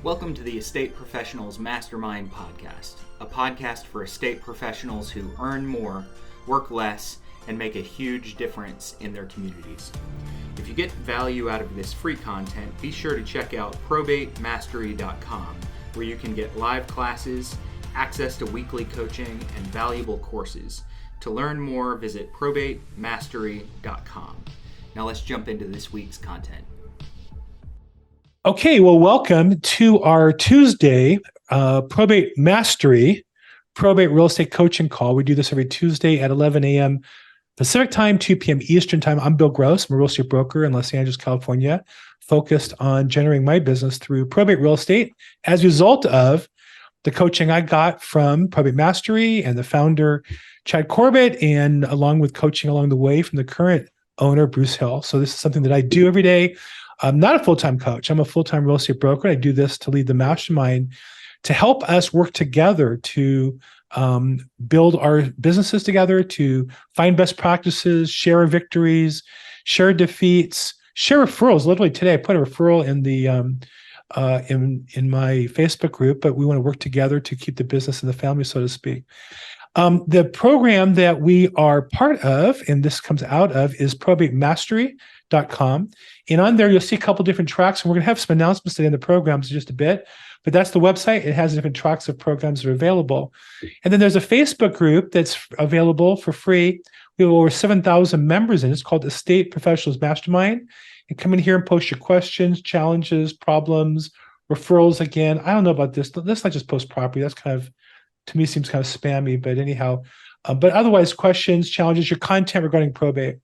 Welcome to the Estate Professionals Mastermind podcast, a podcast for estate professionals who earn more, work less, and make a huge difference in their communities. If you get value out of this free content, be sure to check out probatemastery.com, where you can get live classes, access to weekly coaching, and valuable courses. To learn more, visit probatemastery.com. Now let's jump into this week's content. Okay, well, welcome to our Tuesday Probate Mastery, Probate Real Estate Coaching Call. We do this every Tuesday at 11 a.m. Pacific Time, 2 p.m. Eastern Time. I'm Bill Gross. I'm a real estate broker in Los Angeles, California, focused on generating my business through probate real estate as a result of the coaching I got from Probate Mastery and the founder, Chad Corbett, and along with coaching along the way from the current owner, Bruce Hill. So this is something that I do every day. I'm not a full-time coach. I'm a full-time real estate broker. I do this to lead the mastermind to help us work together to build our businesses together, to find best practices, share our victories, share defeats, share referrals. Literally today, I put a referral in the in my Facebook group, but we want to work together to keep the business in the family, so to speak. The program that we are part of, and this comes out of, is probatemastery.com. And on there, you'll see a couple different tracks, and we're going to have some announcements today in the programs in just a bit, but that's the website. It has different tracks of programs that are available. And then there's a Facebook group that's available for free. We have over 7,000 members in it. It's called Estate Professionals Mastermind. And come in here and post your questions, challenges, problems, referrals. Again, I don't know about this. Let's not just post property. That's kind of, to me, seems kind of spammy, but anyhow. But otherwise, questions, challenges, your content regarding probate.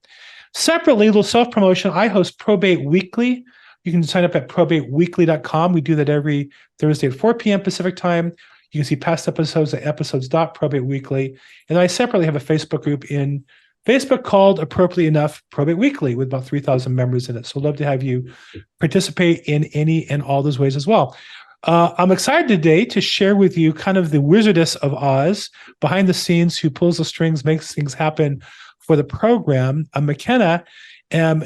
Separately, a little self-promotion, I host Probate Weekly. You can sign up at probateweekly.com. We do that every Thursday at 4 p.m. Pacific Time. You can see past episodes at episodes.probateweekly. And then I separately have a Facebook group in Facebook called, appropriately enough, Probate Weekly, with about 3,000 members in it. So I'd love to have you participate in any and all those ways as well. I'm excited today to share with you kind of the Wizardess of Oz, behind the scenes, who pulls the strings, makes things happen for the program, McKenna, and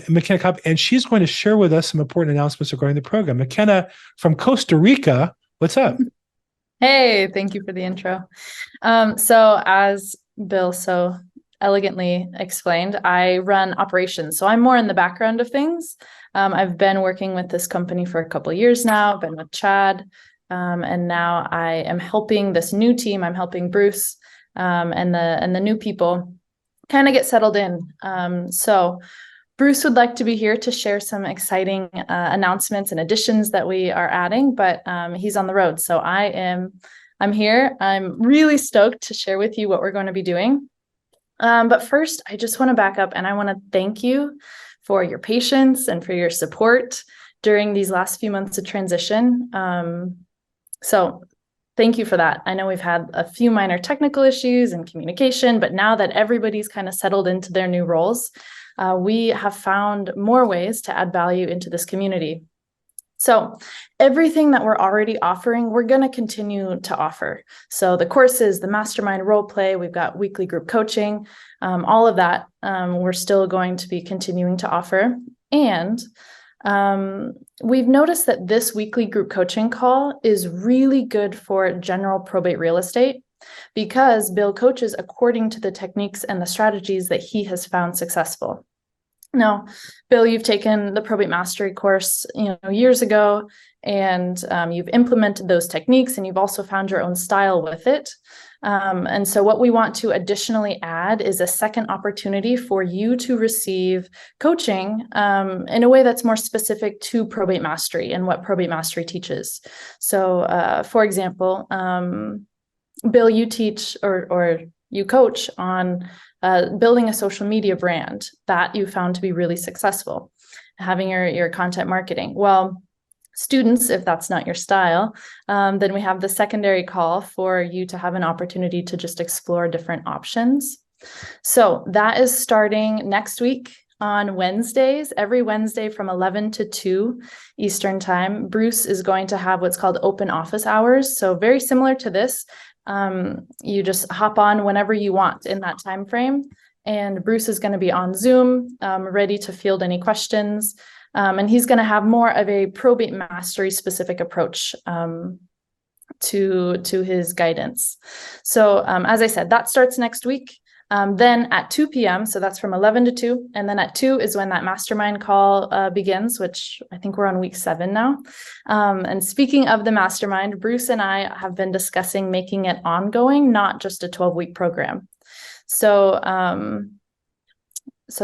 she's going to share with us some important announcements regarding the program. McKenna from Costa Rica, what's up? Hey, thank you for the intro. So as Bill so elegantly explained, I run operations. So I'm more in the background of things. I've been working with this company for a couple of years now. I've been with Chad, and now I am helping this new team. I'm helping Bruce and the new people kind of get settled in. So Bruce would like to be here to share some exciting announcements and additions that we are adding, but he's on the road. So I'm here. I'm really stoked to share with you what we're going to be doing. But first, I just want to back up, and I want to thank you for your patience and for your support during these last few months of transition. So thank you for that. I know we've had a few minor technical issues and communication, but now that everybody's kind of settled into their new roles, we have found more ways to add value into this community. So everything that we're already offering, we're going to continue to offer. So the courses, the mastermind role play, we've got weekly group coaching, all of that, we're still going to be continuing to offer. And we've noticed that this weekly group coaching call is really good for general probate real estate, because Bill coaches according to the techniques and the strategies that he has found successful. Now, Bill, you've taken the Probate Mastery course, years ago, and you've implemented those techniques, and you've also found your own style with it. And so what we want to additionally add is a second opportunity for you to receive coaching in a way that's more specific to Probate Mastery and what Probate Mastery teaches. So, for example, Bill, you teach or you coach on building a social media brand that you found to be really successful, having your content marketing. Well, students, if that's not your style, then we have the secondary call for you to have an opportunity to just explore different options. So that is starting next week on Wednesdays, every Wednesday from 11 to 2 Eastern Time. Bruce is going to have what's called open office hours. So very similar to this. You just hop on whenever you want in that time frame, and Bruce is going to be on Zoom, ready to field any questions. And he's going to have more of a probate mastery specific approach to his guidance. So as I said, that starts next week. Then at 2 p.m., so that's from 11 to 2. And then at 2 is when that mastermind call begins, which I think we're on week 7 now. And speaking of the mastermind, Bruce and I have been discussing making it ongoing, not just a 12-week program. So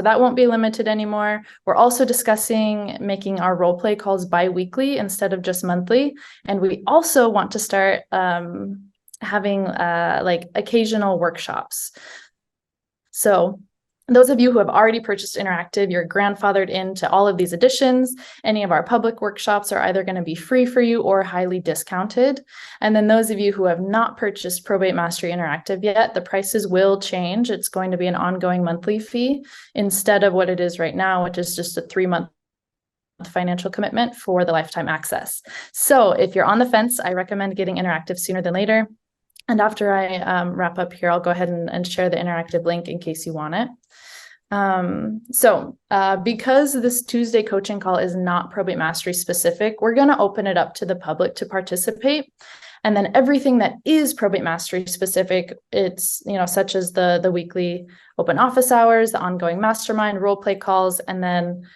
that won't be limited anymore. We're also discussing making our role play calls bi-weekly instead of just monthly. And we also want to start having like occasional workshops. So those of you who have already purchased Interactive, you're grandfathered into all of these additions. Any of our public workshops are either going to be free for you or highly discounted. And then those of you who have not purchased Probate Mastery Interactive yet, the prices will change. It's going to be an ongoing monthly fee instead of what it is right now, which is just a 3-month financial commitment for the lifetime access. So if you're on the fence, I recommend getting Interactive sooner than later. And after I wrap up here, I'll go ahead and share the Interactive link in case you want it. Because this Tuesday coaching call is not Probate Mastery specific, we're going to open it up to the public to participate. And then everything that is Probate Mastery specific, it's, such as the weekly open office hours, the ongoing mastermind, role play calls, and then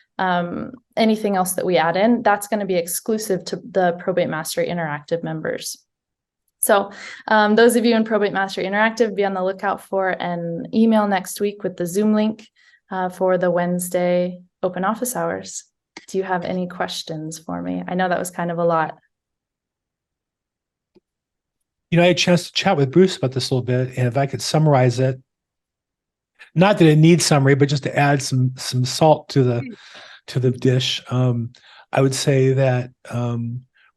anything else that we add in, that's going to be exclusive to the Probate Mastery Interactive members. So those of you in Probate Mastery Interactive, be on the lookout for an email next week with the Zoom link for the Wednesday open office hours. Do you have any questions for me? I know that was kind of a lot. I had a chance to chat with Bruce about this a little bit, and if I could summarize it, not that it needs summary, but just to add some salt to the dish, I would say that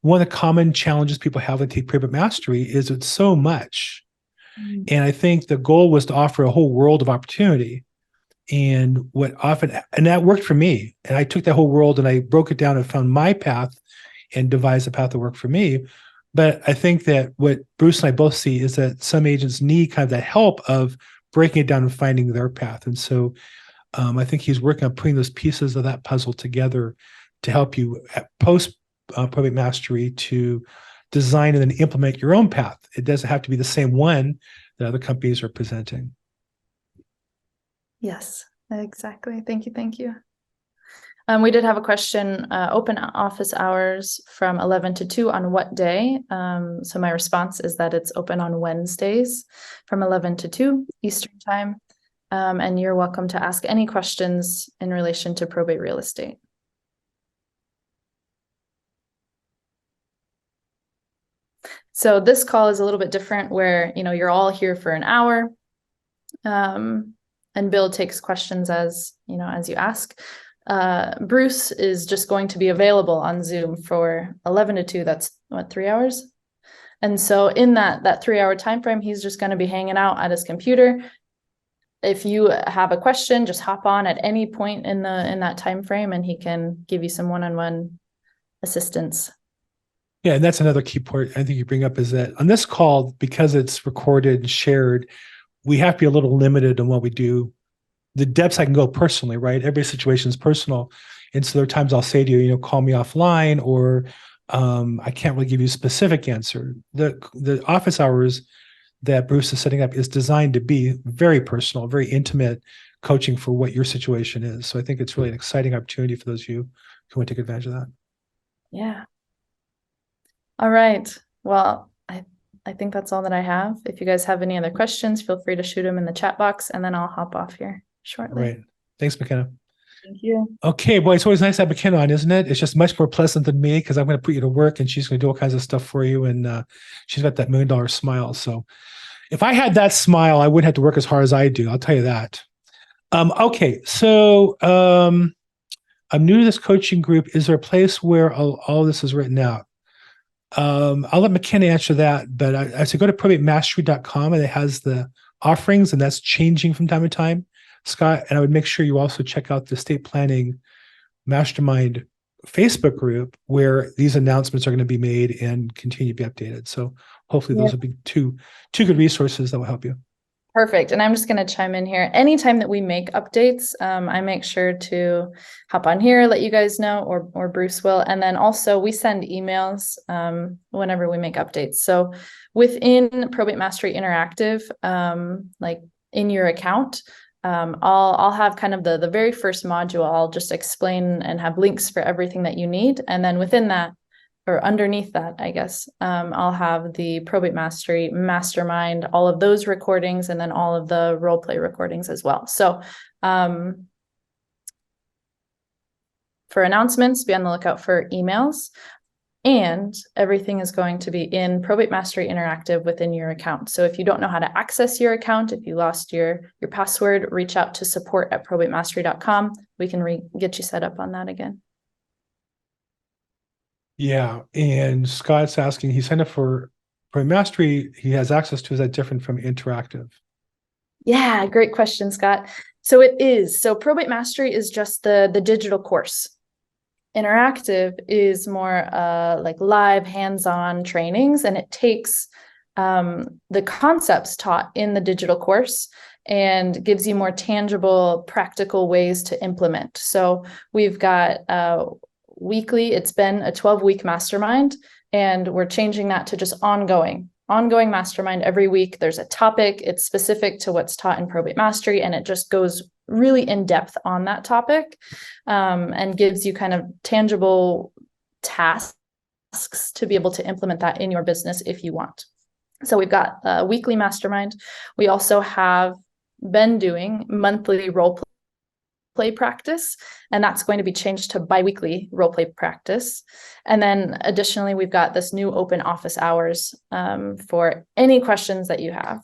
one of the common challenges people have with Probate Mastery is it's so much. And I think the goal was to offer a whole world of opportunity. And that worked for me. And I took that whole world and I broke it down and found my path and devised a path that worked for me. But I think that what Bruce and I both see is that some agents need kind of that help of breaking it down and finding their path. And so I think he's working on putting those pieces of that puzzle together to help you post Probate Mastery to design and then implement your own path. It doesn't have to be the same one that other companies are presenting. Yes, exactly. Thank you. We did have a question, open office hours from 11 to 2 on what day? So my response is that it's open on Wednesdays from 11 to 2 Eastern time. And you're welcome to ask any questions in relation to probate real estate. So this call is a little bit different where, you're all here for an hour. And Bill takes questions as you ask. Bruce is just going to be available on Zoom for 11 to 2. That's 3 hours. And so in that 3-hour time frame, he's just going to be hanging out at his computer. If you have a question, just hop on at any point in that time frame, and he can give you some one-on-one assistance. Yeah, and that's another key point I think you bring up is that on this call, because it's recorded and shared, we have to be a little limited on what we do. The depths I can go personally, right? Every situation is personal. And so there are times I'll say to you, call me offline, or I can't really give you a specific answer. The office hours that Bruce is setting up is designed to be very personal, very intimate coaching for what your situation is. So I think it's really an exciting opportunity for those of you who want to take advantage of that. Yeah. All right. Well, I think that's all that I have. If you guys have any other questions, feel free to shoot them in the chat box, and then I'll hop off here shortly. Right. Thanks, McKenna. Thank you. Okay, boy, it's always nice to have McKenna on, isn't it? It's just much more pleasant than me because I'm going to put you to work and she's going to do all kinds of stuff for you. And she's got that $1 million smile. So if I had that smile, I wouldn't have to work as hard as I do. I'll tell you that. Okay, so I'm new to this coaching group. Is there a place where all this is written out? I'll let McKenna answer that, but I should go to probatemastery.com, and it has the offerings, and that's changing from time to time, Scott. And I would make sure you also check out the estate planning mastermind Facebook group where these announcements are going to be made and continue to be updated. So hopefully those will be two good resources that will help you. Perfect. And I'm just going to chime in here. Anytime that we make updates, I make sure to hop on here, let you guys know, or Bruce will. And then also we send emails whenever we make updates. So within Probate Mastery Interactive, like in your account, I'll have kind of the very first module. I'll just explain and have links for everything that you need. And then within that, or underneath that, I guess, I'll have the Probate Mastery Mastermind, all of those recordings, and then all of the role play recordings as well. So for announcements, be on the lookout for emails, and everything is going to be in Probate Mastery Interactive within your account. So if you don't know how to access your account, if you lost your password, reach out to support@probatemastery.com. We can get you set up on that again. Yeah, and Scott's asking, he signed up for Mastery. He has access to. Is that different from interactive? Yeah, great question, Scott. So it is. So Probate Mastery is just the digital course. Interactive is more like live hands-on trainings, and it takes the concepts taught in the digital course and gives you more tangible, practical ways to implement. So we've got weekly, it's been a 12-week mastermind, and we're changing that to just ongoing mastermind. Every week there's a topic, it's specific to what's taught in Probate Mastery, and it just goes really in depth on that topic, and gives you kind of tangible tasks to be able to implement that in your business if you want. So we've got a weekly mastermind. We also have been doing monthly role play practice, and that's going to be changed to bi-weekly role play practice. And then additionally, we've got this new open office hours for any questions that you have.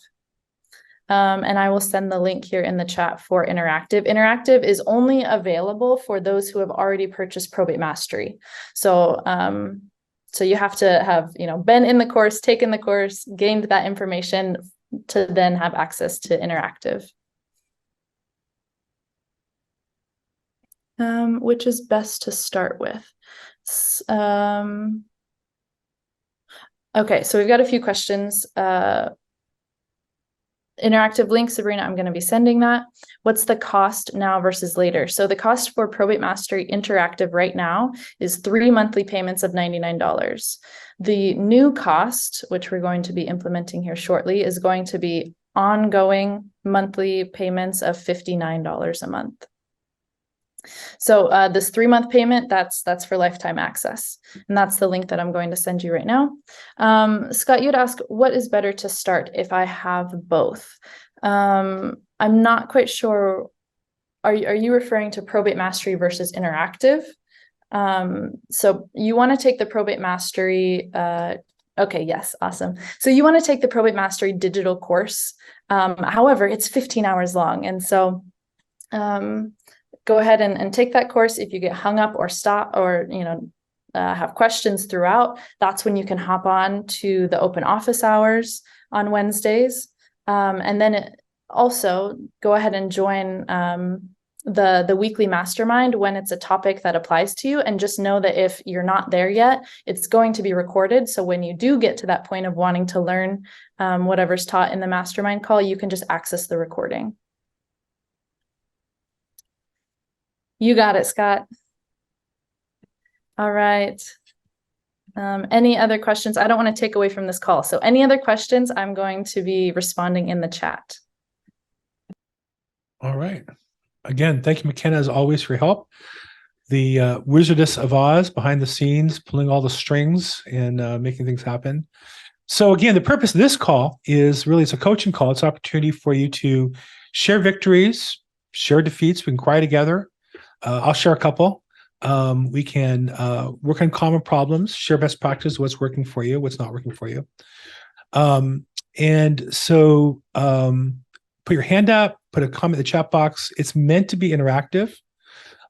And I will send the link here in the chat for Interactive. Interactive is only available for those who have already purchased Probate Mastery. So so you have to have, been in the course, taken the course, gained that information to then have access to Interactive. Which is best to start with? Okay, so we've got a few questions. Interactive link, Sabrina, I'm going to be sending that. What's the cost now versus later? So the cost for Probate Mastery Interactive right now is 3 monthly payments of $99. The new cost, which we're going to be implementing here shortly, is going to be ongoing monthly payments of $59 a month. So this 3-month payment, that's for lifetime access. And that's the link that I'm going to send you right now. Scott, you'd ask, what is better to start if I have both? I'm not quite sure. Are you referring to Probate Mastery versus Interactive? So you want to take the Probate Mastery. Okay, yes, awesome. So you want to take the Probate Mastery digital course. However, it's 15 hours long. And so go ahead and take that course. If you get hung up or stop or, have questions throughout, that's when you can hop on to the open office hours on Wednesdays. And then also go ahead and join the weekly mastermind when it's a topic that applies to you. And just know that if you're not there yet, it's going to be recorded. So when you do get to that point of wanting to learn whatever's taught in the mastermind call, you can just access the recording. You got it, Scott. All right. Any other questions? I don't want to take away from this call. So any other questions, I'm going to be responding in the chat. All right. Again, thank you, McKenna, as always, for your help. The Wizardess of Oz behind the scenes, pulling all the strings and making things happen. So again, the purpose of this call is really, it's a coaching call. It's an opportunity for you to share victories, share defeats. We can cry together. I'll share a couple. We can work on common problems, share best practices, what's working for you, what's not working for you. And so put your hand up, put a comment in the chat box. It's meant to be interactive.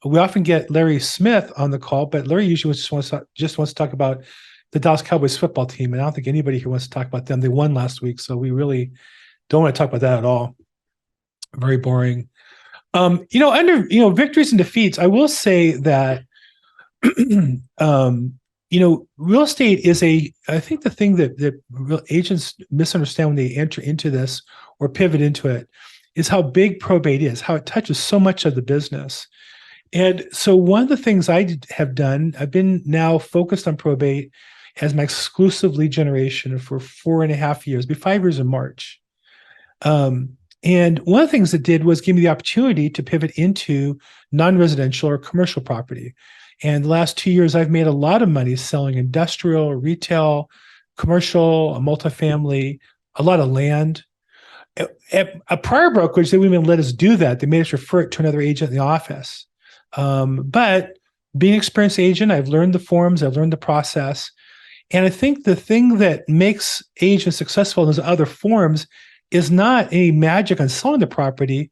We often get Larry Smith on the call, but Larry usually just wants to talk about the Dallas Cowboys football team. And I don't think anybody here wants to talk about them. They won last week, so we really don't want to talk about that at all. Very boring. Under victories and defeats, I will say that real estate is I think the thing that real agents misunderstand when they enter into this or pivot into it is how big probate is, how it touches so much of the business. And so one of the things have done, I've been now focused on probate as my exclusive lead generation for 4.5 years, be 5 years in March. And one of the things it did was give me the opportunity to pivot into non-residential or commercial property. And the last 2 years, I've made a lot of money selling industrial, retail, commercial, multifamily, a lot of land. At a prior brokerage, they wouldn't even let us do that. They made us refer it to another agent in the office. But being an experienced agent, I've learned the forms, I've learned the process. And I think the thing that makes agents successful in those other forms is not any magic on selling the property.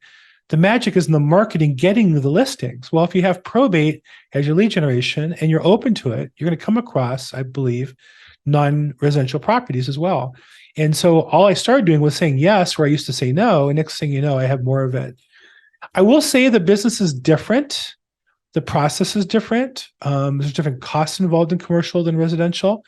The magic is in the marketing, getting the listings. Well, if you have probate as your lead generation and you're open to it, you're going to come across, I believe, non-residential properties as well. And so all I started doing was saying yes, where I used to say no. And next thing you know, I have more of it. I will say the business is different. The process is different. There's different costs involved in commercial than residential.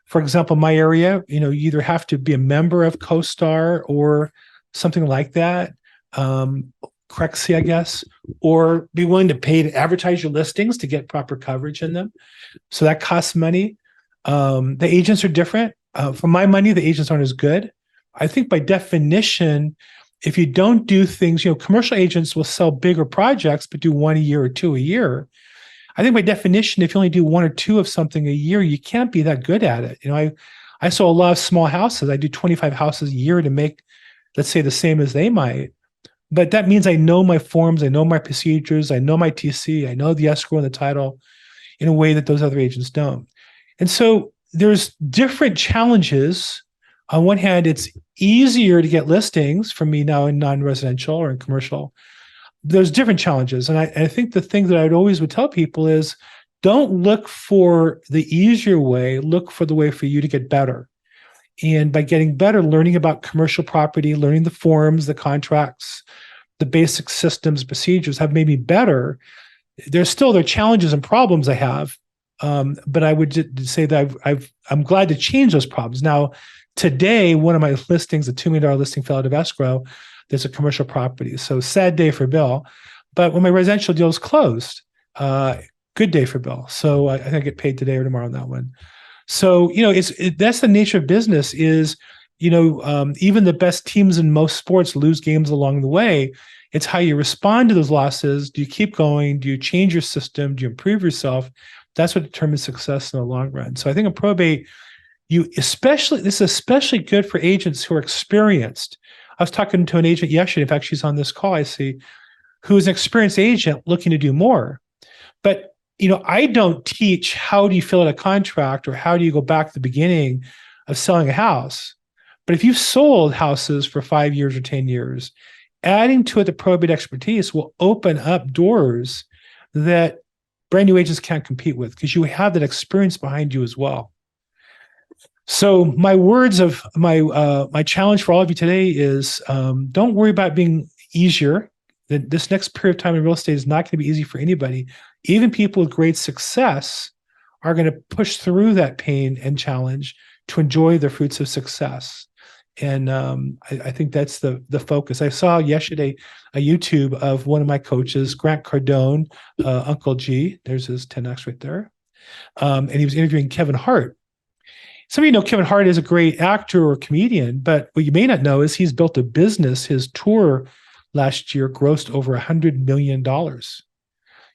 For example, my area, you either have to be a member of CoStar or something like that, Crexy, I guess, or be willing to pay to advertise your listings to get proper coverage in them. So that costs money. The agents are different. For my money, the agents aren't as good. I think by definition, if you don't do things, commercial agents will sell bigger projects, but do one a year or two a year. I think by definition, if you only do one or two of something a year, you can't be that good at it. I saw a lot of small houses. I do 25 houses a year to make, let's say, the same as they might. But that means I know my forms, I know my procedures, I know my TC, I know the escrow and the title in a way that those other agents don't. And so there's different challenges. On one hand, it's easier to get listings from me now in non-residential or in commercial. There's different challenges. And I think the thing that I'd always would tell people is don't look for the easier way, look for the way for you to get better. And by getting better, learning about commercial property, learning the forms, the contracts, the basic systems, procedures have made me better. There's still their challenges and problems I have. But I would say that I'm glad to change those problems. Now, today, one of my listings, a $2 million listing fell out of escrow. There's a commercial property. So sad day for Bill. But when my residential deal is closed, good day for Bill. So I think I get paid today or tomorrow on that one. So, that's the nature of business is, even the best teams in most sports lose games along the way. It's how you respond to those losses. Do you keep going? Do you change your system? Do you improve yourself? That's what determines success in the long run. So I think in probate, this is especially good for agents who are experienced. I was talking to an agent yesterday, in fact, she's on this call, I see, who's an experienced agent looking to do more. But, I don't teach how do you fill out a contract or how do you go back to the beginning of selling a house. But if you've sold houses for 5 years or 10 years, adding to it the probate expertise will open up doors that brand new agents can't compete with because you have that experience behind you as well. So my words of my challenge for all of you today is don't worry about being easier. This next period of time in real estate is not going to be easy for anybody. Even people with great success are going to push through that pain and challenge to enjoy the fruits of success. And I think that's the focus. I saw yesterday a YouTube of one of my coaches, Grant Cardone, Uncle G. There's his 10X right there. And he was interviewing Kevin Hart. Some of you know Kevin Hart is a great actor or comedian, but what you may not know is he's built a business. His tour last year grossed over $100 million.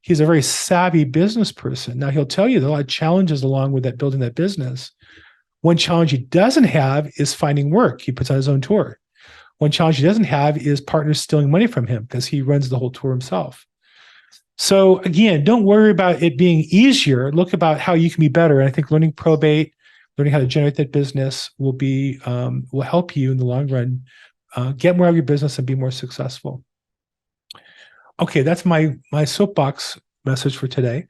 He's a very savvy business person. Now, he'll tell you there are a lot of challenges along with that, building that business. One challenge he doesn't have is finding work. He puts on his own tour. One challenge he doesn't have is partners stealing money from him because he runs the whole tour himself. So again, don't worry about it being easier. Look about how you can be better. And I think learning probate, learning how to generate that business will help you in the long run get more out of your business and be more successful. Okay, that's my soapbox message for today.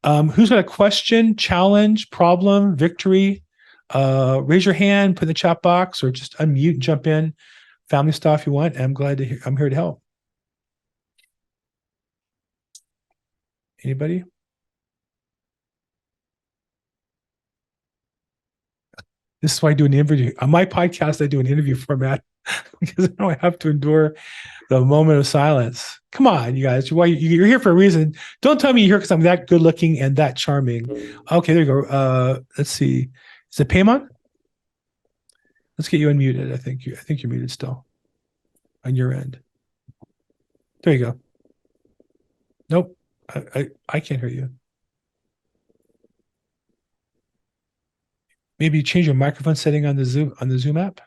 Who's got a question, challenge, problem, victory? Raise your hand, put in the chat box, or just unmute and jump in. Family stuff if you want. I'm glad to hear. I'm here to help. Anybody? This is why I do an interview. On my podcast, I do an interview format because I know I have to endure the moment of silence. Come on, you guys. You're here for a reason. Don't tell me you're here because I'm that good looking and that charming. Okay, there you go. Let's see. Is it Paymon? Let's get you unmuted. I think you're muted still on your end. There you go. Nope. I can't hear you. Maybe you change your microphone setting on the Zoom app.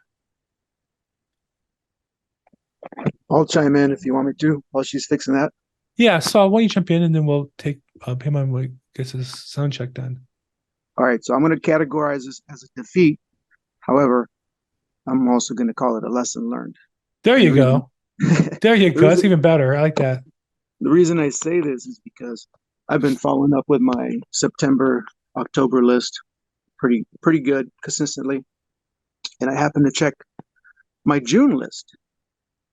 I'll chime in if you want me to while she's fixing that. Yeah, Saul, why don't you jump in and then we'll take Paymon when he gets his sound check done. All right, so I'm going to categorize this as a defeat. However, I'm also going to call it a lesson learned. There you go. There you go. That's reason, even better. I like that. The reason I say this is because I've been following up with my September, October list pretty good consistently. And I happen to check my June list.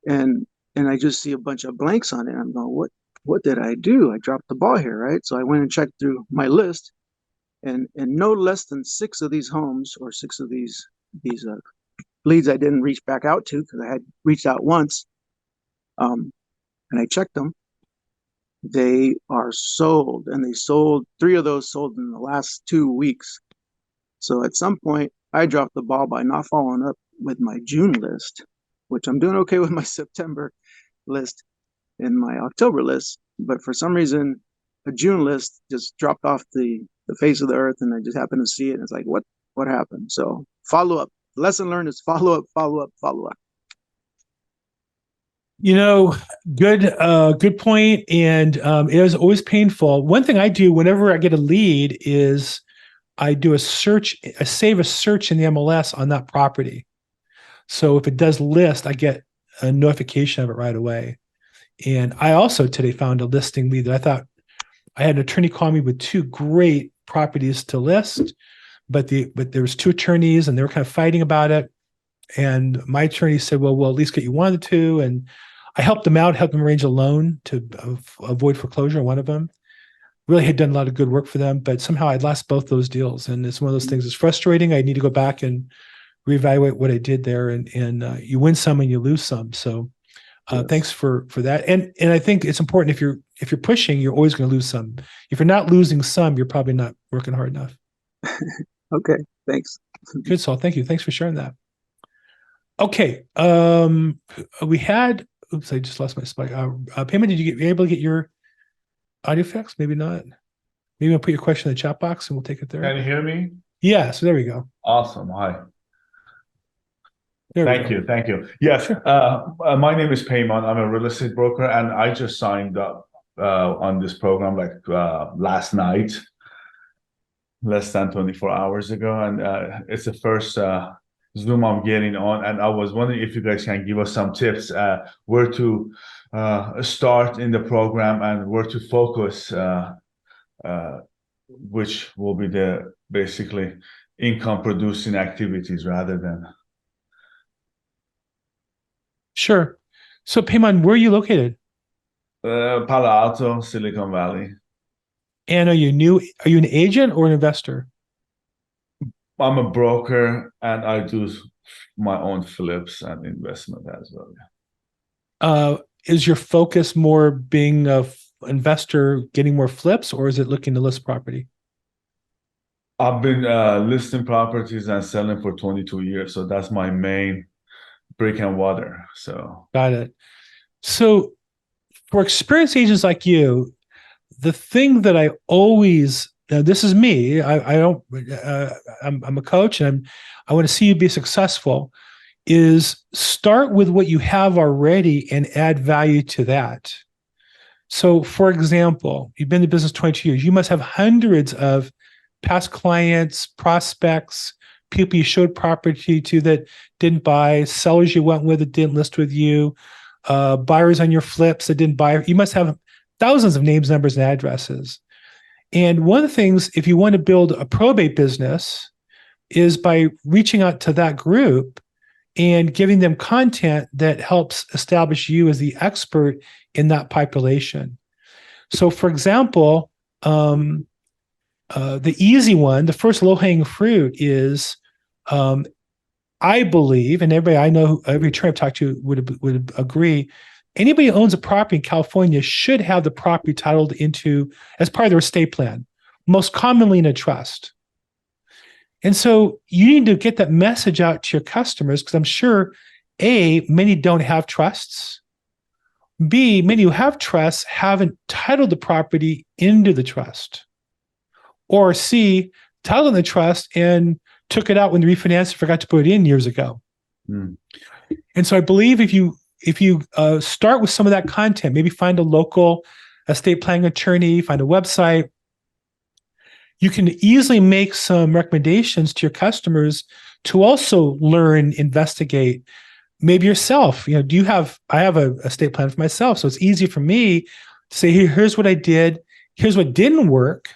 And I just see a bunch of blanks on it. I'm going, what did I do? I dropped the ball here, right? So I went and checked through my list, and no less than 6 of these homes or 6 of these leads I didn't reach back out to because I had reached out once, and I checked them. They are sold, and they sold 3 of those sold in the last 2 weeks. So at some point, I dropped the ball by not following up with my June list, which I'm doing okay with my September list and my October list. But for some reason, a June list just dropped off the face of the earth, and I just happened to see it. And it's like, what happened? So follow up. Lesson learned is follow up, follow up, follow up. Good point. And it is always painful. One thing I do whenever I get a lead is I do a search. I save a search in the MLS on that property. So if it does list, I get a notification of it right away. And I also today found a listing lead that I thought I had an attorney call me with 2 great properties to list, but there was 2 attorneys and they were kind of fighting about it. And my attorney said, well, we'll at least get you one of the 2. And I helped them out, helped them arrange a loan to avoid foreclosure on one of them. Really had done a lot of good work for them, but somehow I'd lost both those deals. And it's one of those things that's frustrating. I need to go back and reevaluate what I did there, and you win some and you lose some. So yes. Thanks for that. And I think it's important if you're pushing, you're always going to lose some. If you're not losing some, you're probably not working hard enough. Okay, thanks. Good, Saul. Thank you. Thanks for sharing that. Okay, we had. Oops, I just lost my spike. Paymon, did you able to get your audio fixed? Maybe not. Maybe I'll put your question in the chat box and we'll take it there. Can you hear me? Yeah. So there we go. Awesome. Hi. Thank you. Yes, sure. My name is Paymon. I'm a real estate broker, and I just signed up on this program last night, less than 24 hours ago, and it's the first Zoom I'm getting on. And I was wondering if you guys can give us some tips where to start in the program and where to focus, which will be the basically income producing activities rather than. Sure. So Paymon, where are you located? Palo Alto, Silicon Valley. And are you an agent or an investor? I'm a broker and I do my own flips and investment as well. Is your focus more being an investor, getting more flips, or is it looking to list property? I've been listing properties and selling for 22 years. So that's my main brick and water. So got it. So for experienced agents like you, the thing that I always, now this is me, I'm a coach and I want to see you be successful, is start with what you have already and add value to that. So for example, you've been in the business 22 years, you must have hundreds of past clients, prospects, people you showed property to that didn't buy, sellers you went with that didn't list with you, buyers on your flips that didn't buy. You must have thousands of names, numbers, and addresses. And one of the things, if you want to build a probate business, is by reaching out to that group and giving them content that helps establish you as the expert in that population. So for example, the easy one, the first low-hanging fruit is I believe, and everybody I know, every attorney I've talked to would agree, anybody who owns a property in California should have the property titled into as part of their estate plan, most commonly in a trust. And so you need to get that message out to your customers, because I'm sure, A, many don't have trusts. B, many who have trusts haven't titled the property into the trust. Or C, titled in the trust and took it out when the refinance forgot to put it in years ago. And so I believe if you start with some of that content, maybe find a local estate planning attorney, find a website, you can easily make some recommendations to your customers to also learn, investigate, maybe yourself. I have a estate plan for myself, so it's easy for me to say, here's what I did, here's what didn't work.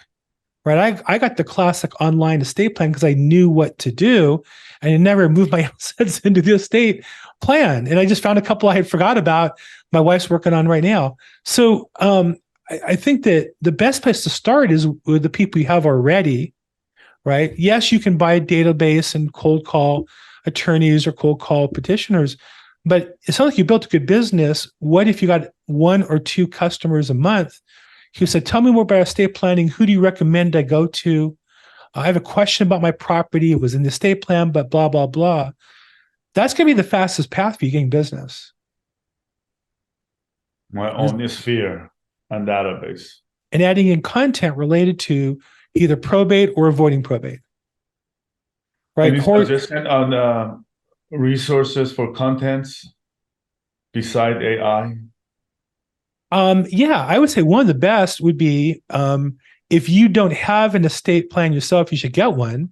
Right, I got the classic online estate plan because I knew what to do, and I never moved my assets into the estate plan. And I just found a couple I had forgot about. My wife's working on right now. So I think that the best place to start is with the people you have already. Right? Yes, you can buy a database and cold call attorneys or cold call petitioners, but it sounds like you built a good business. What if you got 1 or 2 customers a month? He said, tell me more about estate planning. Who do you recommend I go to? I have a question about my property. It was in the estate plan, but blah, blah, blah. That's going to be the fastest path for you getting business. My own sphere and database. And adding in content related to either probate or avoiding probate. Right? Any suggestion on resources for contents beside AI? Yeah, I would say one of the best would be if you don't have an estate plan yourself, you should get one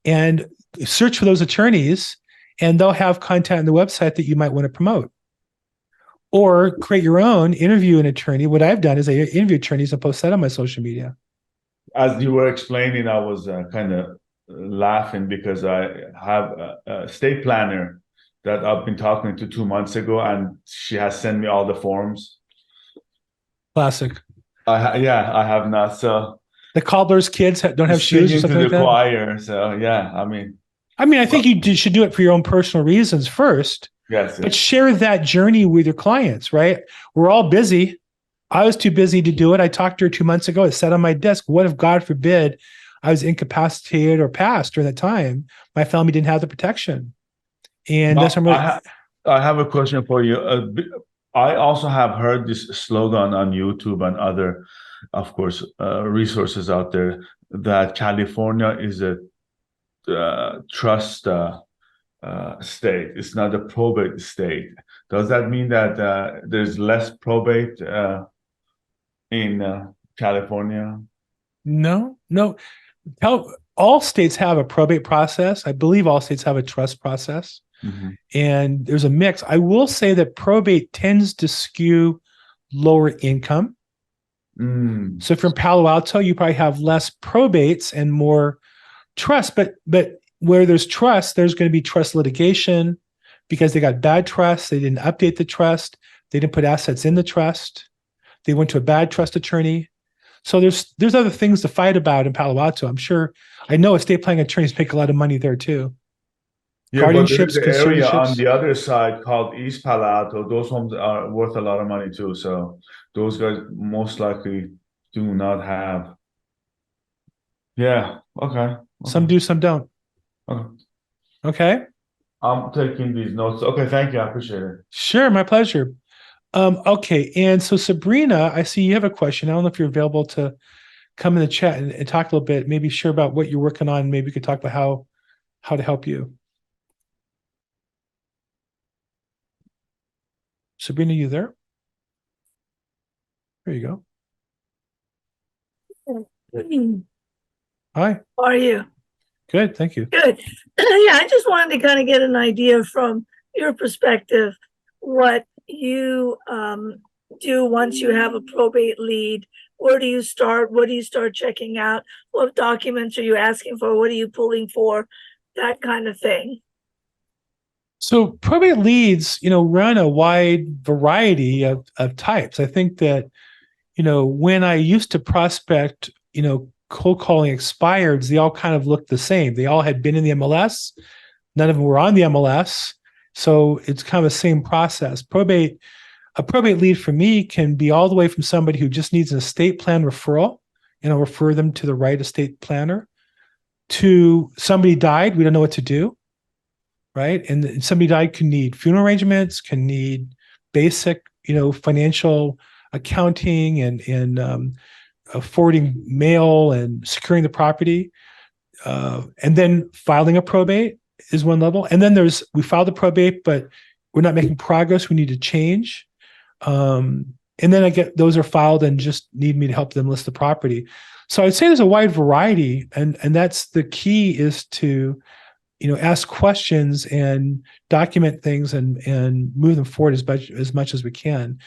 and search for those attorneys, and they'll have content on the website that you might want to promote. Or create your own, interview an attorney. What I've done is I interview attorneys and post that on my social media. As you were explaining, I was kind of laughing because I have a estate planner that I've been talking to 2 months ago, and she has sent me all the forms. Classic. I have not. So the cobbler's kids don't have shoes or something like that. The choir. So yeah, I mean, I think you should do it for your own personal reasons first. Yes. But share that journey with your clients, right? We're all busy. I was too busy to do it. I talked to her 2 months ago. It sat on my desk. What if, God forbid, I was incapacitated or passed during that time? My family didn't have the protection. And that's what I have a question for you. I also have heard this slogan on YouTube and other, of course, resources out there that California is a trust state. It's not a probate state. Does that mean that there's less probate in California? No. All states have a probate process. I believe all states have a trust process. Mm-hmm. And there's a mix. I will say that probate tends to skew lower income. So if you're in Palo Alto, you probably have less probates and more trust. But where there's trust, there's going to be trust litigation because they got bad trust. They didn't update the trust. They didn't put assets in the trust. They went to a bad trust attorney. So there's other things to fight about in Palo Alto. I know estate planning attorneys make a lot of money there too. Yeah, guardianships, but there's an area on the other side called East Palo Alto. Those homes are worth a lot of money too. So those guys most likely do not have. Yeah. Okay. Some do, some don't. Okay. I'm taking these notes. Okay. Thank you. I appreciate it. Sure. My pleasure. Okay. And so Sabrina, I see you have a question. I don't know if you're available to come in the chat and talk a little bit, maybe share about what you're working on. Maybe we could talk about how to help you. Sabrina, you there? There you go. Hi. How are you? Good, thank you. Good. Yeah, I just wanted to kind of get an idea from your perspective what you do once you have a probate lead. Where do you start? What do you start checking out? What documents are you asking for? What are you pulling for? That kind of thing. So probate leads, run a wide variety of types. I think that, when I used to prospect, cold calling expireds, they all kind of looked the same. They all had been in the MLS. None of them were on the MLS. So it's kind of the same process. A probate lead for me can be all the way from somebody who just needs an estate plan referral, and I'll refer them to the right estate planner, to somebody died, we don't know what to do, right? And somebody died can need funeral arrangements, can need basic, financial accounting and forwarding mail and securing the property. And then filing a probate is one level. And then we filed the probate, but we're not making progress. We need to change. And then those are filed and just need me to help them list the property. So I'd say there's a wide variety, and that's the key, is to, ask questions and document things and move them forward as much as we can.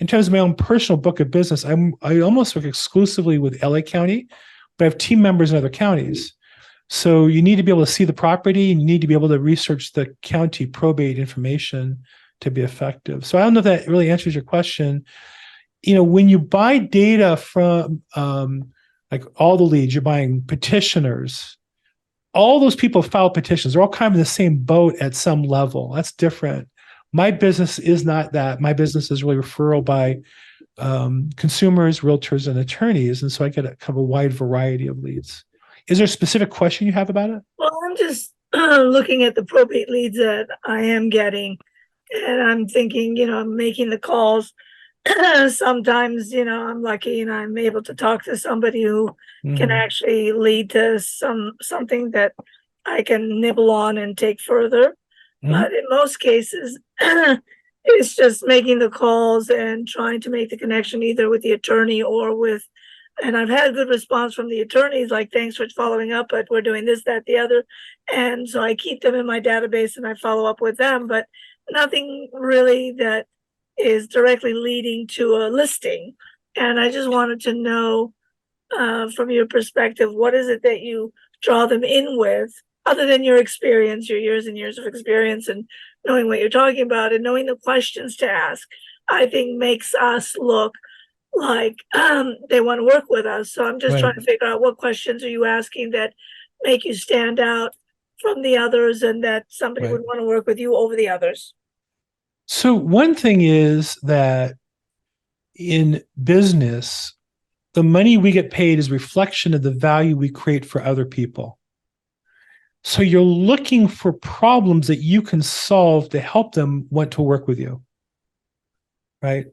In terms of my own personal book of business, I almost work exclusively with LA County, but I have team members in other counties. So you need to be able to see the property, and you need to be able to research the county probate information to be effective. So I don't know if that really answers your question. When you buy data from like all the leads, you're buying petitioners, all those people file petitions. They're all kind of in the same boat at some level. That's different. My business is not that. My business is really referral by consumers, realtors, and attorneys. And so I get a wide variety of leads. Is there a specific question you have about it? Well, I'm just looking at the probate leads that I am getting, and I'm thinking, I'm making the calls. Sometimes, I'm lucky and I'm able to talk to somebody who can actually lead to something that I can nibble on and take further. But in most cases, it's just making the calls and trying to make the connection either with the attorney or and I've had good response from the attorneys, like, thanks for following up, but we're doing this, that, the other. And so I keep them in my database and I follow up with them, but nothing really that is directly leading to a listing. And I just wanted to know, from your perspective, what is it that you draw them in with, other than your experience, your years and years of experience, and knowing what you're talking about and knowing the questions to ask, I think makes us look like they want to work with us. So I'm just trying to figure out, what questions are you asking that make you stand out from the others, and that somebody would want to work with you over the others? So one thing is that in business, the money we get paid is a reflection of the value we create for other people. So you're looking for problems that you can solve to help them want to work with you, right?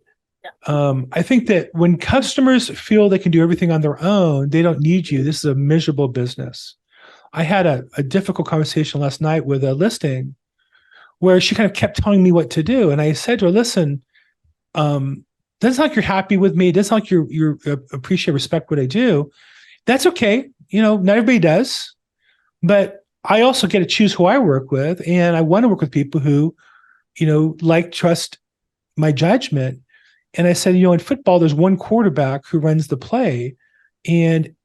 Yeah. I think that when customers feel they can do everything on their own, they don't need you. This is a miserable business. I had a difficult conversation last night with a listing where she kind of kept telling me what to do. And I said to her, listen, doesn't sound like you're happy with me. It doesn't sound like you appreciate, respect what I do. That's okay. Not everybody does. But I also get to choose who I work with. And I want to work with people who, trust my judgment. And I said, in football, there's one quarterback who runs the play. And,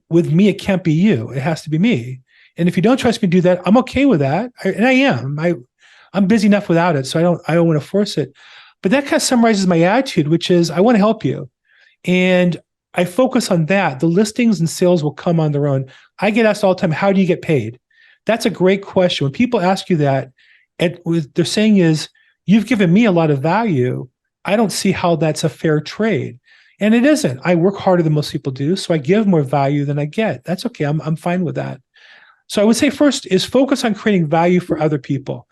with me, it can't be you. It has to be me. And if you don't trust me to do that, I'm okay with that. And I am. I'm busy enough without it, so I don't want to force it. But that kind of summarizes my attitude, which is I want to help you. And I focus on that. The listings and sales will come on their own. I get asked all the time, how do you get paid? That's a great question. When people ask you that, what they're saying is, you've given me a lot of value. I don't see how that's a fair trade. And it isn't. I work harder than most people do, so I give more value than I get. That's okay. I'm fine with that. So I would say first is focus on creating value for other people.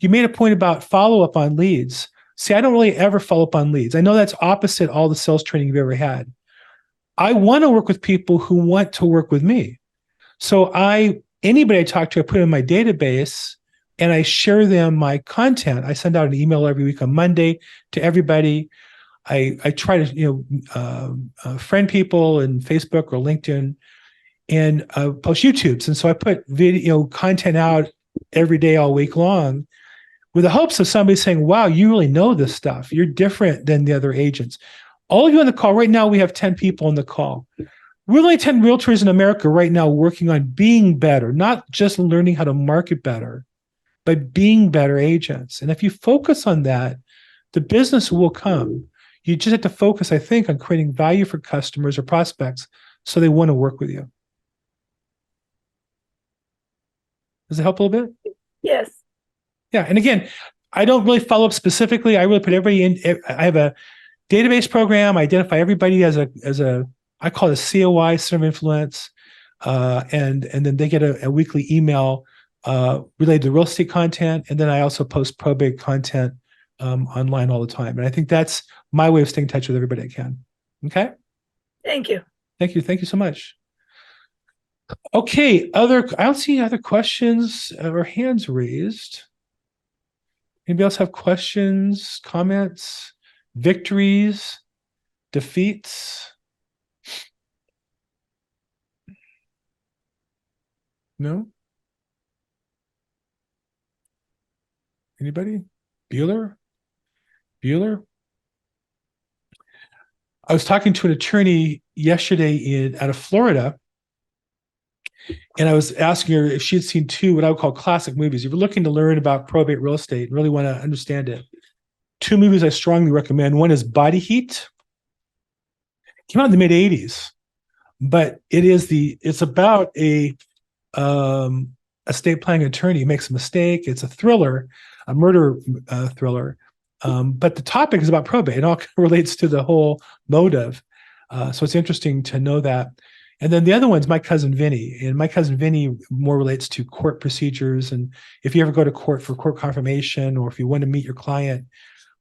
You made a point about follow-up on leads. See, I don't really ever follow up on leads. I know that's opposite all the sales training you've ever had. I want to work with people who want to work with me. So anybody I talk to, I put in my database and I share them my content. I send out an email every week on Monday to everybody. I try to, friend people in Facebook or LinkedIn, and post YouTubes. And so I put video content out every day, all week long, with the hopes of somebody saying, wow, you really know this stuff. You're different than the other agents. All of you on the call right now, we have 10 people on the call. We're only 10 realtors in America right now working on being better, not just learning how to market better, but being better agents. And if you focus on that, the business will come. You just have to focus, I think, on creating value for customers or prospects so they want to work with you. Does it help a little bit? Yes. Yeah. And again, I don't really follow up specifically. I really put everybody in. I have a database program. I identify everybody as a I call it a COI, Center of Influence. And then they get a weekly email related to real estate content. And then I also post probate content online all the time. And I think that's my way of staying in touch with everybody I can. Okay. Thank you. Thank you. Thank you so much. Okay. I don't see any other questions or hands raised. Anybody else have questions, comments, victories, defeats? No? Anybody? Bueller? I was talking to an attorney yesterday out of Florida, and I was asking her if she had seen two what I would call classic movies. If you're looking to learn about probate real estate and really want to understand it, two movies I strongly recommend. One is Body Heat. It came out in the mid 80s, but it's about a estate planning attorney who makes a mistake. It's a thriller, a murder thriller. But the topic is about probate. It all relates to the whole motive. So it's interesting to know that. And then the other one's My Cousin Vinny. And My Cousin Vinny more relates to court procedures. And if you ever go to court for court confirmation, or if you want to meet your client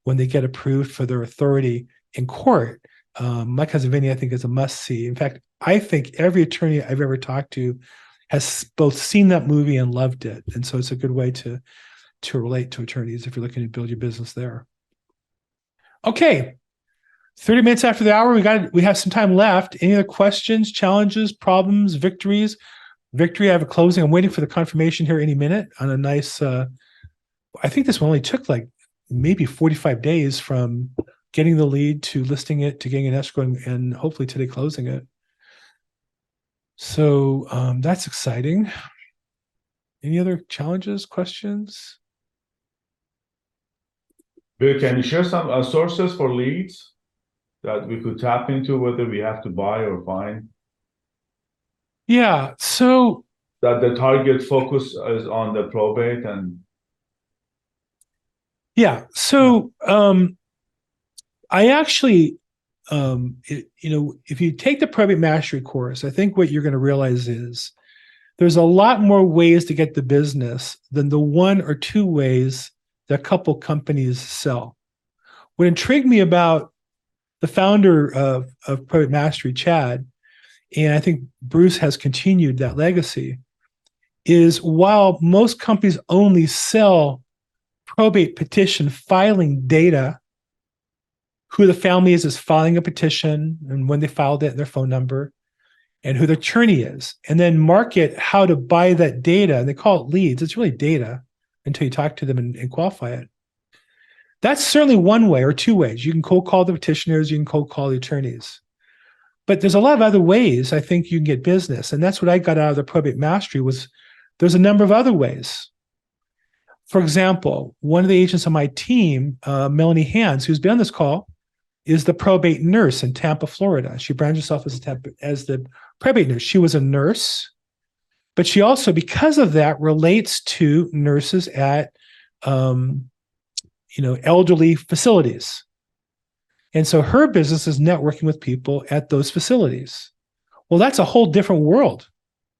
when they get approved for their authority in court, My Cousin Vinny, I think, is a must-see. In fact, I think every attorney I've ever talked to has both seen that movie and loved it. And so it's a good way to relate to attorneys if you're looking to build your business there. Okay. 30 minutes after the hour, we have some time left. Any other questions, challenges, problems, victories? Victory, I have a closing. I'm waiting for the confirmation here any minute on a nice, I think this one only took like maybe 45 days from getting the lead to listing it to getting an escrow and hopefully today closing it. So that's exciting. Any other challenges, questions? Bill, can you share some sources for leads that we could tap into, whether we have to buy or find? Yeah, so that the target focus is on the probate and. Yeah, so I actually, if you take the Probate Mastery course, I think what you're going to realize is there's a lot more ways to get the business than the one or two ways that a couple companies sell. What intrigued me about the founder of Probate Mastery, Chad, and I think Bruce has continued that legacy, is while most companies only sell probate petition filing data, who the family is filing a petition and when they filed it and their phone number, and who the attorney is, and then market how to buy that data. And they call it leads. It's really data until you talk to them and qualify it. That's certainly one way or two ways. You can cold call the petitioners, you can cold call the attorneys. But there's a lot of other ways I think you can get business. And that's what I got out of the Probate Mastery was there's a number of other ways. For example, one of the agents on my team, Melanie Hans, who's been on this call, is the probate nurse in Tampa, Florida. She branded herself as the probate nurse. She was a nurse, but she also, because of that, relates to nurses at elderly facilities. And so her business is networking with people at those facilities. Well, that's a whole different world,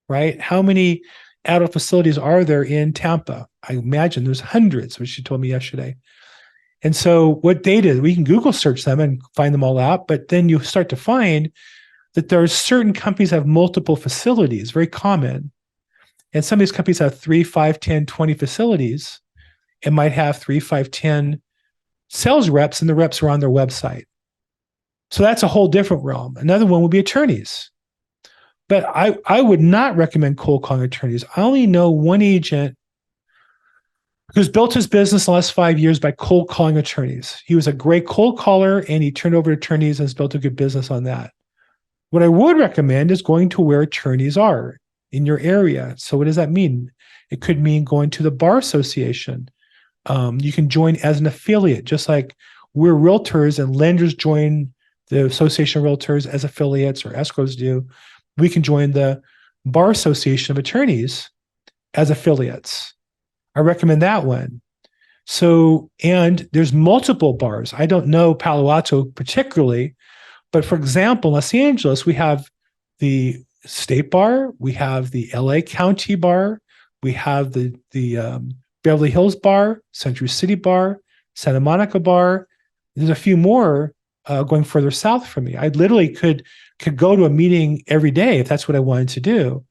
right? How many adult facilities are there in Tampa? I imagine there's hundreds, which she told me yesterday. And so what data, we can Google search them and find them all out, but then you start to find that there are certain companies that have multiple facilities, very common. And some of these companies have 3, 5, 10, 20 facilities and might have 3, 5, 10 sales reps, and the reps are on their website. So that's a whole different realm. Another one would be attorneys. But I would not recommend cold calling attorneys. I only know one agent who's built his business in the last 5 years by cold calling attorneys. He was a great cold caller, and he turned over attorneys and has built a good business on that. What I would recommend is going to where attorneys are in your area. So what does that mean? It could mean going to the bar association. You can join as an affiliate, just like we're realtors and lenders join the Association of Realtors as affiliates or escrows do. We can join the Bar Association of Attorneys as affiliates. I recommend that one. So, and there's multiple bars. I don't know Palo Alto particularly, but for example, Los Angeles, we have the State Bar, we have the LA County Bar, we have the Beverly Hills Bar, Century City Bar, Santa Monica Bar. There's a few more going further south from me. I literally could go to a meeting every day if that's what I wanted to do.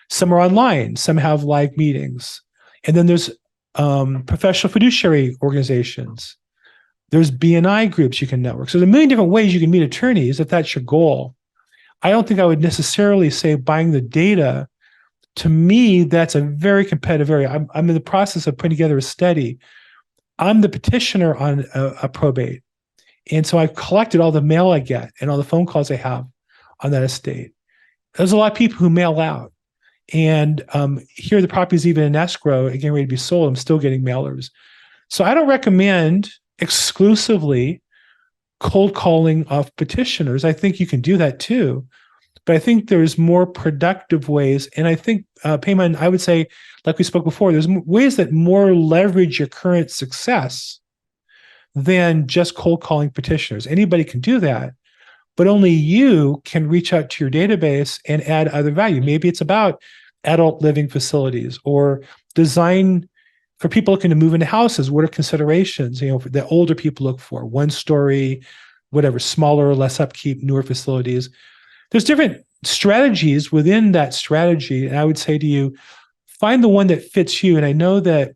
Some are online, some have live meetings. And then there's professional fiduciary organizations. There's BNI groups you can network. So there's a million different ways you can meet attorneys if that's your goal. I don't think I would necessarily say buying the data. To me, that's a very competitive area. I'm in the process of putting together a study. I'm the petitioner on a probate. And so I've collected all the mail I get and all the phone calls I have on that estate. There's a lot of people who mail out. And here the property's even in escrow and getting ready to be sold. I'm still getting mailers. So I don't recommend exclusively cold calling of petitioners. I think you can do that too. But I think there's more productive ways. And I think, Paymon, I would say, like we spoke before, there's ways that more leverage your current success than just cold calling petitioners. Anybody can do that, but only you can reach out to your database and add other value. Maybe it's about adult living facilities or design for people looking to move into houses. What are considerations, that older people look for? 1-story, whatever, smaller, less upkeep, newer facilities. There's different strategies within that strategy. And I would say to you, find the one that fits you. And I know that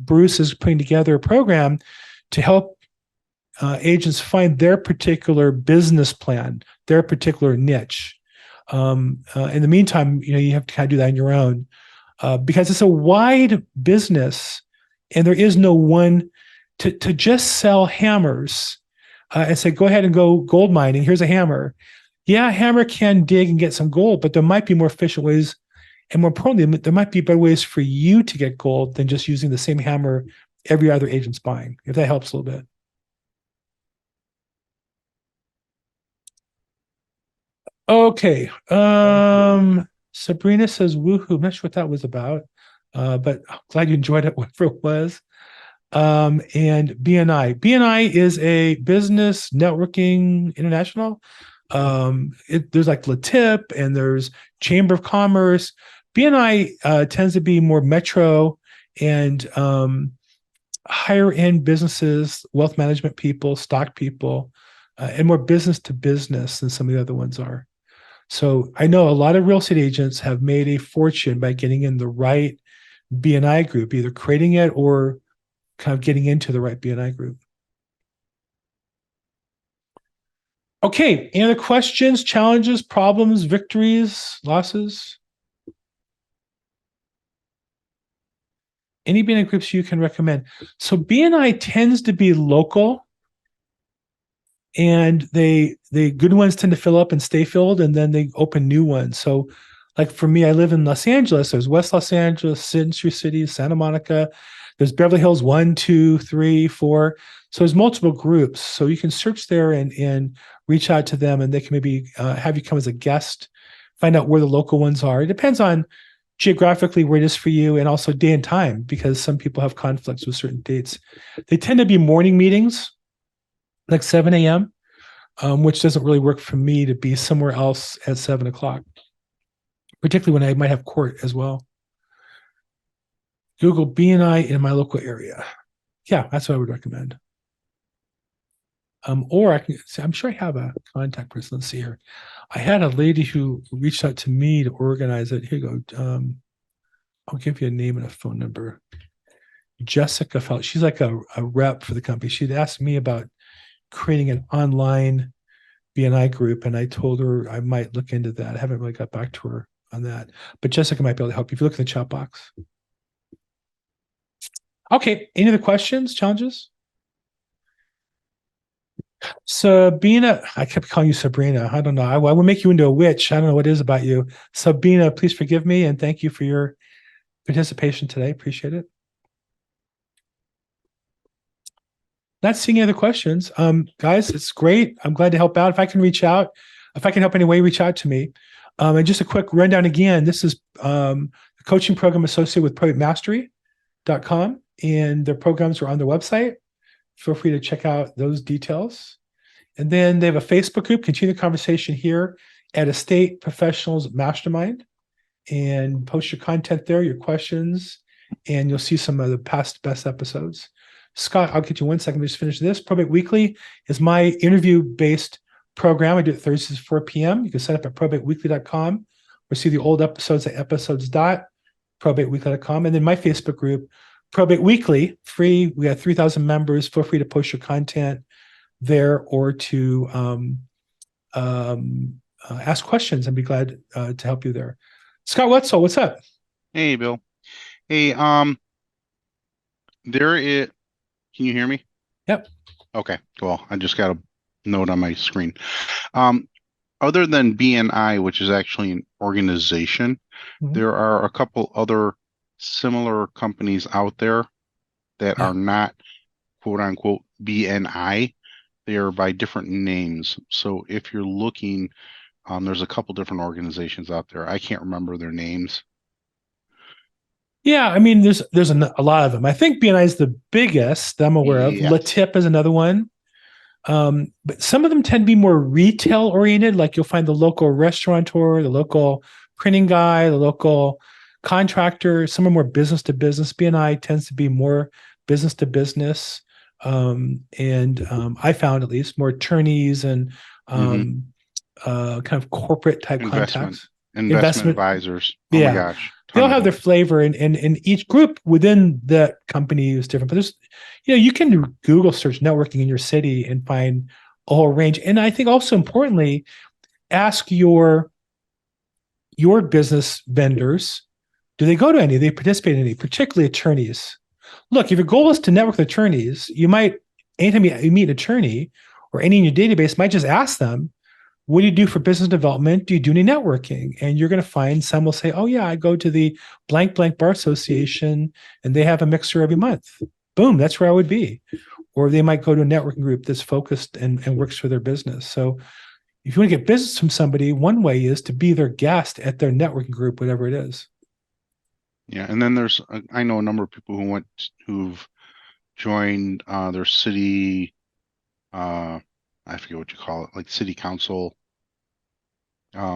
Bruce is putting together a program to help agents find their particular business plan, their particular niche. In the meantime, you have to kind of do that on your own because it's a wide business and there is no one to just sell hammers and say, go ahead and go gold mining. Here's a hammer. Yeah, a hammer can dig and get some gold, but there might be more efficient ways. And more importantly, there might be better ways for you to get gold than just using the same hammer every other agent's buying, if that helps a little bit. Okay. Sabrina says, woohoo. I'm not sure what that was about, but I'm glad you enjoyed it, whatever it was. And BNI. BNI is a business networking international. There's like LaTip and there's Chamber of Commerce. BNI tends to be more metro and higher end businesses, wealth management people, stock people, and more business to business than some of the other ones are. So I know a lot of real estate agents have made a fortune by getting in the right BNI group, either creating it or kind of getting into the right BNI group. Okay, any other questions, challenges, problems, victories, losses? Any BNI groups you can recommend? So BNI tends to be local, and the good ones tend to fill up and stay filled, and then they open new ones. So like for me, I live in Los Angeles. There's West Los Angeles, Century City, Santa Monica. There's Beverly Hills 1, 2, 3, 4. So there's multiple groups. So you can search there and reach out to them, and they can maybe have you come as a guest, find out where the local ones are. It depends on geographically where it is for you and also day and time, because some people have conflicts with certain dates. They tend to be morning meetings, like 7 a.m., which doesn't really work for me to be somewhere else at 7 o'clock, particularly when I might have court as well. Google BNI in my local area. Yeah, that's what I would recommend. Or I can, I'm sure I have a contact person. Let's see here. I had a lady who reached out to me to organize it. Here you go. I'll give you a name and a phone number. Jessica Felt. She's like a rep for the company. She'd asked me about creating an online BNI group, and I told her I might look into that. I haven't really got back to her on that, but Jessica might be able to help you if you look in the chat box. Okay, any other questions, challenges? Sabina, I kept calling you Sabrina. I don't know. I will make you into a witch. I don't know what it is about you. Sabina, please forgive me, and thank you for your participation today. Appreciate it. Not seeing any other questions. Guys, it's great. I'm glad to help out. If I can reach out, if I can help any way, reach out to me. And just a quick rundown again, this is the coaching program associated with ProbateMastery.com, and their programs are on their website. Feel free to check out those details. And then they have a Facebook group, continue the conversation here at Estate Professionals Mastermind, and post your content there, your questions, and you'll see some of the past best episodes. Scott, I'll get you 1 second. Just finish this. Probate Weekly is my interview-based program. I do it Thursdays at 4 p.m. You can sign up at probateweekly.com or see the old episodes at episodes.probateweekly.com. And then my Facebook group, Probate Weekly, free. We have 3,000 members. Feel free to post your content there or to ask questions. I'd be glad to help you there. Scott Wetzel, what's up? Hey, Bill. Hey, there is. Can you hear me? Yep. Okay, cool. I just got a note on my screen. Other than BNI, which is actually an organization, there are a couple other similar companies out there that are not quote unquote BNI. They are by different names. So if you're looking, there's a couple different organizations out there. I can't remember their names. Yeah, I mean, there's a lot of them. I think BNI is the biggest that I'm aware of. Yes. Latip is another one. But some of them tend to be more retail oriented. Like you'll find the local restaurateur, the local printing guy, the local contractor. Some are more business to business. BNI tends to be more business to business. I found at least more attorneys and kind of corporate type contacts. Investment advisors. Oh my gosh. They all have their flavor, and each group within that company is different. But there's, you can Google search networking in your city and find a whole range. And I think also importantly, ask your business vendors, do they go to any? Do they participate in any, particularly attorneys? Look, if your goal is to network with attorneys, you might, anytime you meet an attorney or any in your database, might just ask them, what do you do for business development? Do you do any networking? And you're going to find some will say, oh yeah, I go to the blank Bar Association and they have a mixer every month. Boom, that's where I would be. Or they might go to a networking group that's focused and works for their business. So if you want to get business from somebody, one way is to be their guest at their networking group, whatever it is. Yeah, and then I know a number of people who've joined their city, I forget what you call it, like city council. I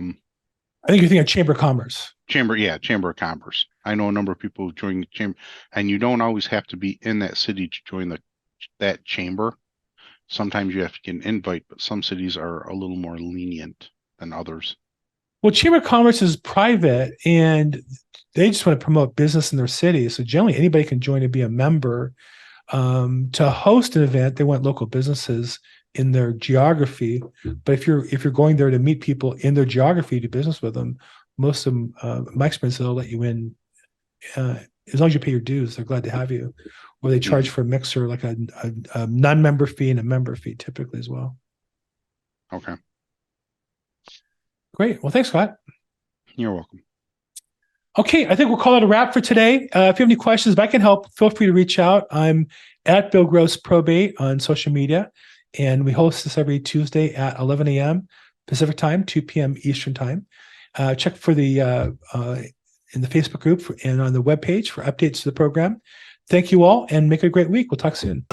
think you're thinking of Chamber of Commerce. Chamber of Commerce. I know a number of people who join the chamber, and you don't always have to be in that city to join that chamber. Sometimes you have to get an invite, but some cities are a little more lenient than others. Well, Chamber of Commerce is private, and they just want to promote business in their city. So generally, anybody can join and be a member. To host an event, they want local businesses in their geography. But if you're going there to meet people in their geography, do business with them, most of them, my experience, they'll let you in as long as you pay your dues. They're glad to have you. Or they charge for a mixer, like a non-member fee and a member fee, typically as well. Okay. Great. Well, thanks, Scott. You're welcome. Okay, I think we'll call it a wrap for today. If you have any questions, if I can help, feel free to reach out. I'm at Bill Gross Probate on social media, and we host this every Tuesday at 11 a.m. Pacific time, 2 p.m. Eastern time. Check for the in the Facebook group and on the webpage for updates to the program. Thank you all, and make it a great week. We'll talk soon.